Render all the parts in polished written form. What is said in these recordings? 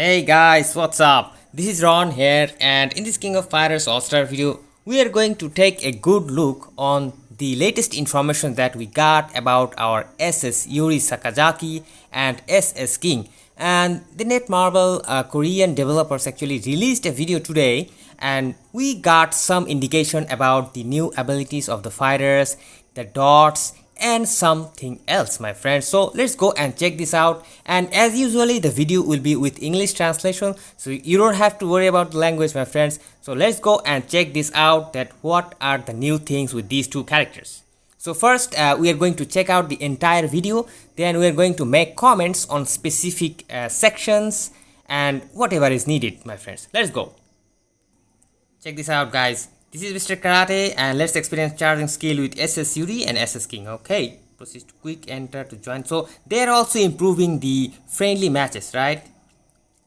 Hey guys, what's up? This is Ron here, and in this King of Fighters All-Star video, we are going to take a good look on the latest information that we got about our SS Yuri Sakazaki and SS King. And the netmarble Korean developers actually released a video today, and we got some indication about the new abilities of the fighters, the dots, and something else, my friends. So let's go and check this out, and as usually the video will be with English translation, so you don't have to worry about the language, my friends. So let's go and check this out, that what are the new things with these two characters. So first we are going to check out the entire video, then we are going to make comments on specific sections and whatever is needed, my friends. Let's go. Check this out, guys. This is Mr. Karate, and let's experience charging skill with SS Yuri and SS King. Okay, proceed to quick enter to join. So they're also improving the friendly matches, right?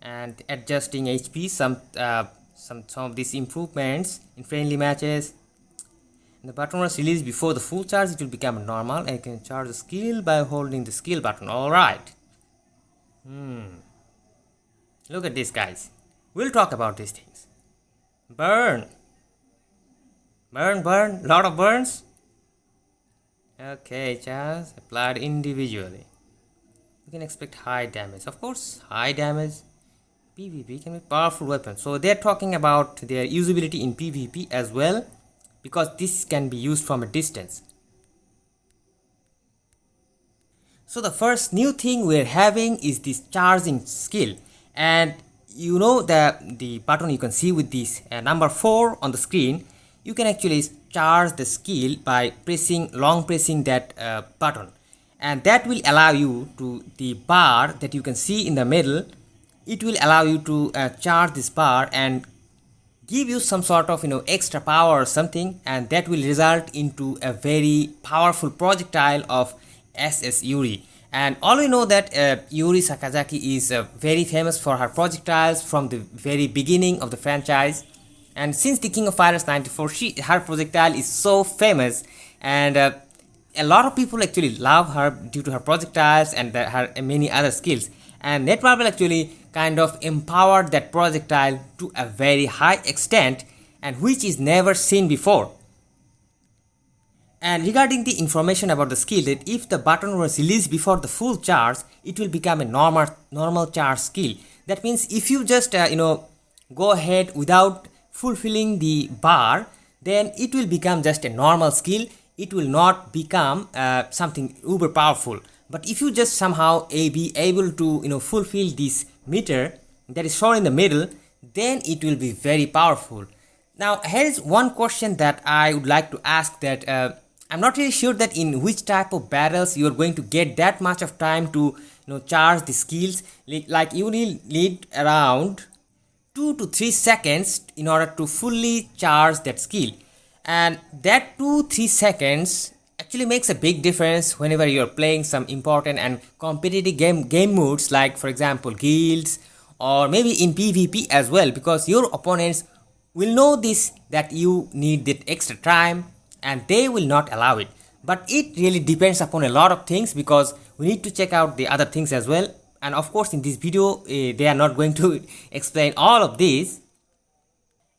And adjusting HP. Some of these improvements in friendly matches. And the button was released before the full charge. It will become normal, and you can charge the skill by holding the skill button. All right. Look at this, guys. We'll talk about these things. Burn. Burn, lot of burns. Okay, charge applied individually. You can expect high damage. Of course, high damage. PvP can be powerful weapon. So they're talking about their usability in PvP as well, because this can be used from a distance. So the first new thing we're having is this charging skill, and you know the button you can see with this number 4 on the screen. You can actually charge the skill by long pressing that button, and that will allow you to the bar that you can see in the middle. It will allow you to charge this bar and give you some sort of extra power or something, and that will result into a very powerful projectile of SS Yuri. And all we know that Yuri Sakazaki is very famous for her projectiles from the very beginning of the franchise. And since the King of Fighters 94, her projectile is so famous, and a lot of people actually love her due to her projectiles and her many other skills. And netmarble actually kind of empowered that projectile to a very high extent, and which is never seen before. And regarding the information about the skill, that if the button was released before the full charge, it will become a normal charge skill. That means if you just go ahead without fulfilling the bar, then it will become just a normal skill. It will not become something uber powerful. But if you just somehow be able to fulfill this meter that is shown in the middle, then it will be very powerful. Now here is one question that I would like to ask, that I'm not really sure that in which type of battles you are going to get that much of time to charge the skills. Like you need around 2 to 3 seconds in order to fully charge that skill, and that 2-3 seconds actually makes a big difference whenever you're playing some important and competitive game modes, like for example guilds, or maybe in PvP as well, because your opponents will know this, that you need that extra time, and they will not allow it. But it really depends upon a lot of things, because we need to check out the other things as well. And of course in this video they are not going to explain all of this.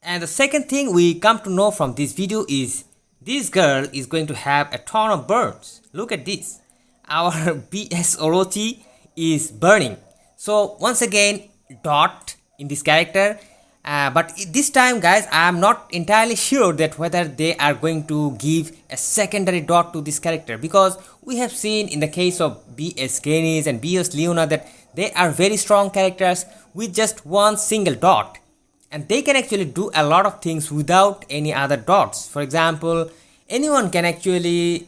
And the second thing we come to know from this video is this girl is going to have a ton of burns. Look at this. Our BS Orochi is burning. So once again, DoT in this character. But this time, guys, I am not entirely sure that whether they are going to give a secondary DoT to this character, because we have seen in the case of BS Genis and BS Leona that they are very strong characters with just one single DoT, and they can actually do a lot of things without any other dots. For example, anyone can actually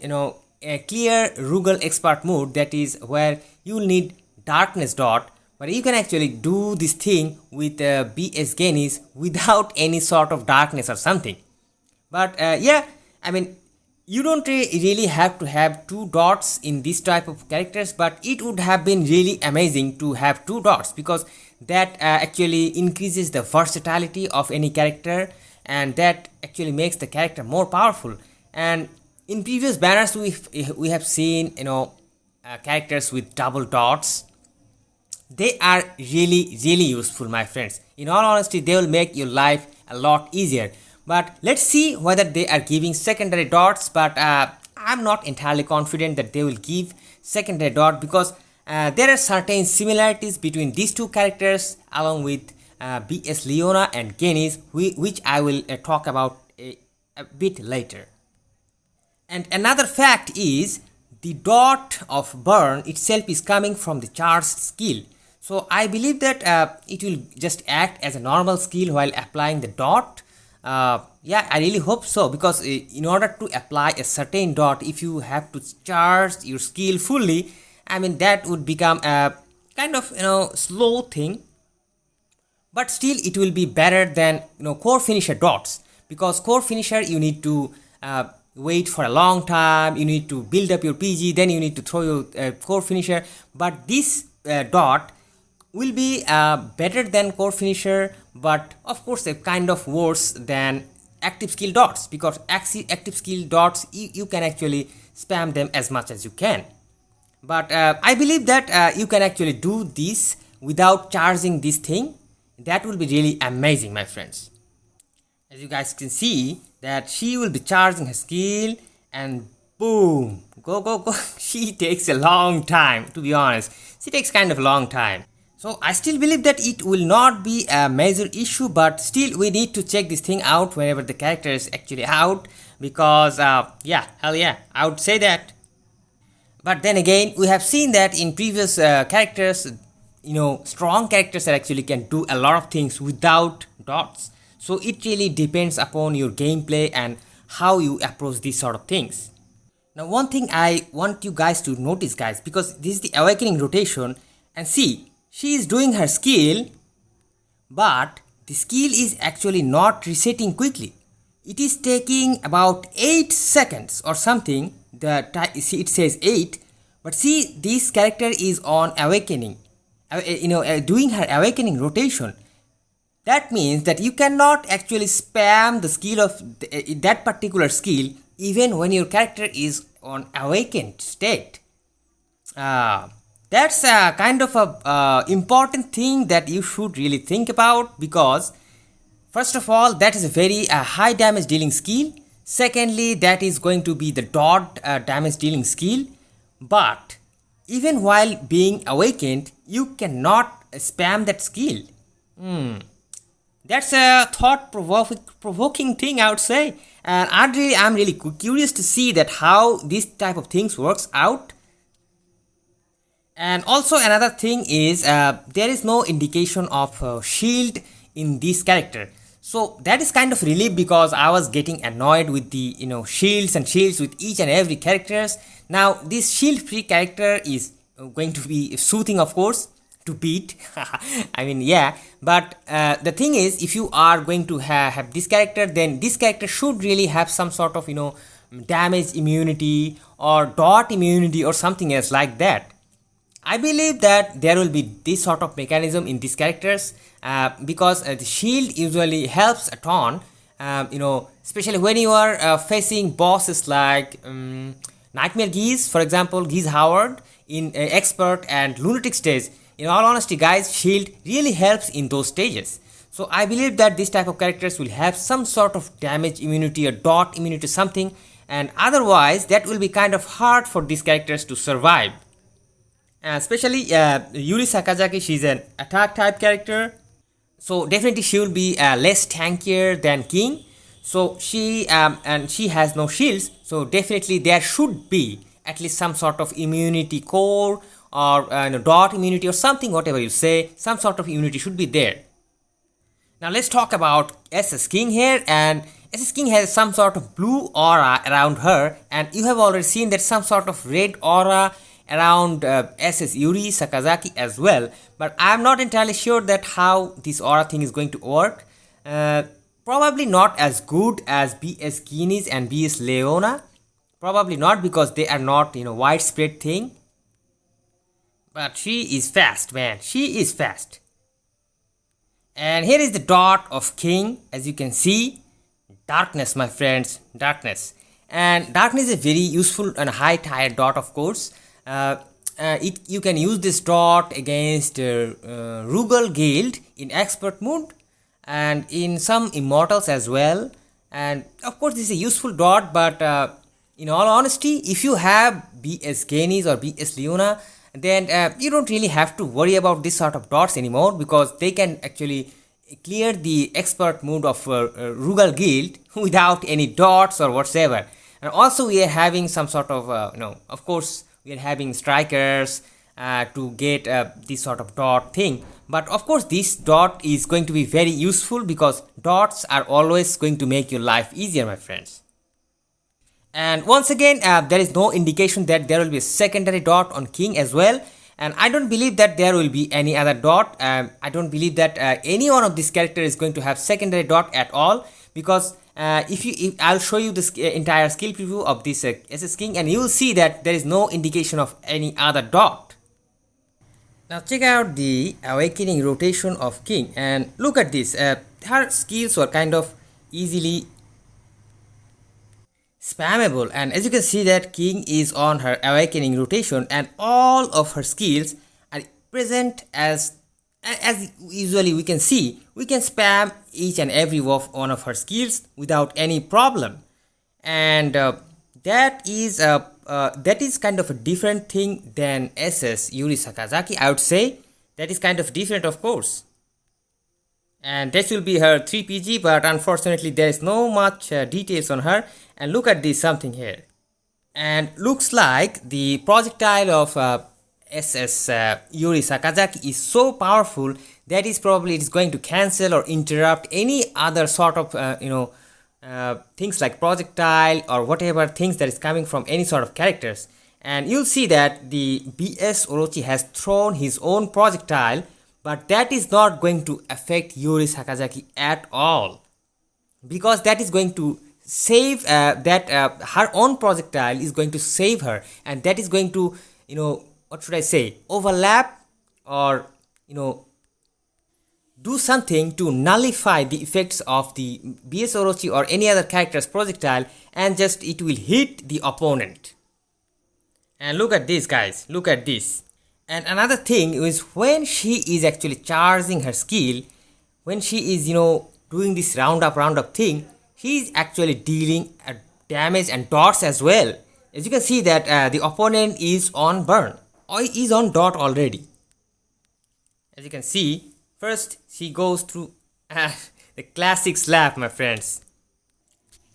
clear Rugal expert mode, that is where you will need darkness DoT. But you can actually do this thing with BS Genis without any sort of darkness or something. But yeah, I mean, you don't really have to have 2 dots in this type of characters, but it would have been really amazing to have 2 dots, because that actually increases the versatility of any character, and that actually makes the character more powerful. And in previous banners we have seen characters with double dots, they are really useful, my friends. In all honesty, they will make your life a lot easier. But let's see whether they are giving secondary dots. But I'm not entirely confident that they will give secondary dot, because there are certain similarities between these two characters along with BS Leona and Genis, which I will talk about a bit later. And another fact is the dot of burn itself is coming from the charged skill. So I believe that it will just act as a normal skill while applying the dot. Yeah, I really hope so, because in order to apply a certain dot, if you have to charge your skill fully, I mean that would become a kind of slow thing. But still it will be better than core finisher dots, because core finisher you need to wait for a long time, you need to build up your PG, then you need to throw your core finisher. But this dot will be better than core finisher, but of course a kind of worse than active skill dots, because active skill dots you can actually spam them as much as you can. But I believe that you can actually do this without charging this thing. That will be really amazing, my friends. As you guys can see that she will be charging her skill, and boom, go. She takes a long time, to be honest. She takes kind of a long time. So I still believe that it will not be a major issue, but still we need to check this thing out whenever the character is actually out, because yeah, hell yeah, I would say that. But then again, we have seen that in previous characters, strong characters that actually can do a lot of things without dots. So it really depends upon your gameplay and how you approach these sort of things. Now one thing I want you guys to notice, guys, because this is the awakening rotation, and see, she is doing her skill, but the skill is actually not resetting quickly. It is taking about 8 seconds or something. See, it says 8, but see, this character is on awakening, doing her awakening rotation. That means that you cannot actually spam the skill of that particular skill even when your character is on awakened state. That's a kind of a important thing that you should really think about, because first of all, that is a very high damage dealing skill. Secondly, that is going to be the dot damage dealing skill. But even while being awakened, you cannot spam that skill. That's a thought-provoking thing, I would say. And I'm really curious to see that how this type of things works out. And also another thing is there is no indication of shield in this character. So that is kind of relief, because I was getting annoyed with the shields with each and every characters. Now this shield free character is going to be soothing, of course, to beat. I mean, yeah, but the thing is, if you are going to have this character, then this character should really have some sort of damage immunity or dot immunity or something else like that. I believe that there will be this sort of mechanism in these characters, because the shield usually helps a ton, especially when you are facing bosses like Nightmare Geese, for example, Geese Howard in Expert and Lunatic stage. In all honesty, guys, shield really helps in those stages. So I believe that this type of characters will have some sort of damage immunity or dot immunity something, and otherwise that will be kind of hard for these characters to survive. Especially Yuri Sakazaki, she's an attack type character, so definitely she will be less tankier than King. So she and she has no shields, so definitely there should be at least some sort of immunity core or dot immunity or something, whatever you say, some sort of immunity should be there. Now let's talk about SS King here, and SS King has some sort of blue aura around her, and you have already seen that some sort of red aura around SS Yuri Sakazaki as well, but I am not entirely sure that how this aura thing is going to work. Probably not as good as BS Genis and BS Leona, probably not, because they are not widespread thing. But she is fast, man, she is fast. And here is the dot of King, as you can see. Darkness, my friends, darkness. And darkness is a very useful and high tier dot, of course. you can use this dot against Rugal Guild in expert mode and in some immortals as well. And of course this is a useful dot, but in all honesty, if you have BS Gaines or BS Leona, then you don't really have to worry about this sort of dots anymore, because they can actually clear the expert mode of Rugal Guild without any dots or whatsoever. And also we are having some sort of of course we are having strikers to get this sort of dot thing. But of course this dot is going to be very useful, because dots are always going to make your life easier, my friends. And once again, there is no indication that there will be a secondary dot on King as well. And I don't believe that there will be any other dot. I don't believe that any one of these characters is going to have secondary dot at all, because if I'll show you this entire skill preview of this SS King, and you will see that there is no indication of any other dot. Now check out the awakening rotation of King, and look at this. Her skills were kind of easily spammable, and as you can see that King is on her awakening rotation, and all of her skills are present as usually we can see. We can spam each and every one of her skills without any problem. And that is kind of a different thing than SS Yuri Sakazaki, I would say. That is kind of different, of course. And this will be her 3PG, but unfortunately there is no much details on her. And look at this something here, and looks like the projectile of SS Yuri Sakazaki is so powerful that is probably it is going to cancel or interrupt any other sort of things like projectile or whatever things that is coming from any sort of characters. And you'll see that the BS Orochi has thrown his own projectile, but that is not going to affect Yuri Sakazaki at all, because that is going to save her own projectile is going to save her, and that is going to what should I say, overlap or do something to nullify the effects of the BS Orochi or any other character's projectile, and just it will hit the opponent. And look at this, guys, look at this. And another thing is, when she is actually charging her skill, when she is doing this round up thing, he is actually dealing damage and dots as well. As you can see that the opponent is on burn or is on dot already. As you can see, first she goes through the classic slap, my friends.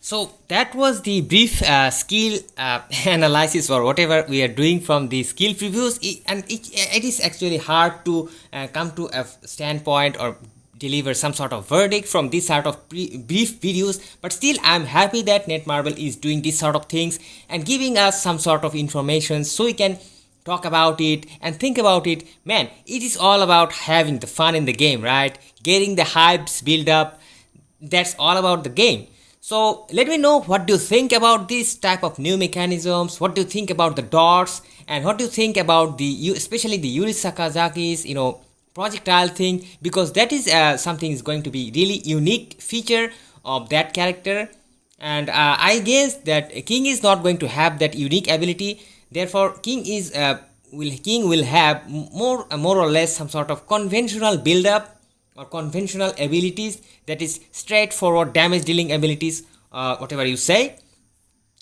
So that was the brief skill analysis or whatever we are doing from the skill previews. It is actually hard to come to a standpoint or deliver some sort of verdict from this sort of brief videos, but still I'm happy that netmarble is doing this sort of things and giving us some sort of information so we can talk about it and think about it. Man, it is all about having the fun in the game, right? Getting the hypes build up, that's all about the game. So let me know what do you think about this type of new mechanisms, what do you think about the dots, and what do you think about especially the Yuri Sakazaki's projectile thing, because that is something is going to be really unique feature of that character. And I guess that King is not going to have that unique ability. Therefore King will have more or less some sort of conventional build up or conventional abilities, that is straightforward damage dealing abilities, whatever you say.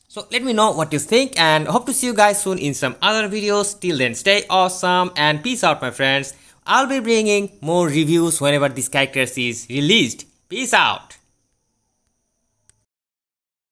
So let me know what you think, and hope to see you guys soon in some other videos. Till then, stay awesome and peace out, my friends. I'll be bringing more reviews whenever this character is released. Peace out.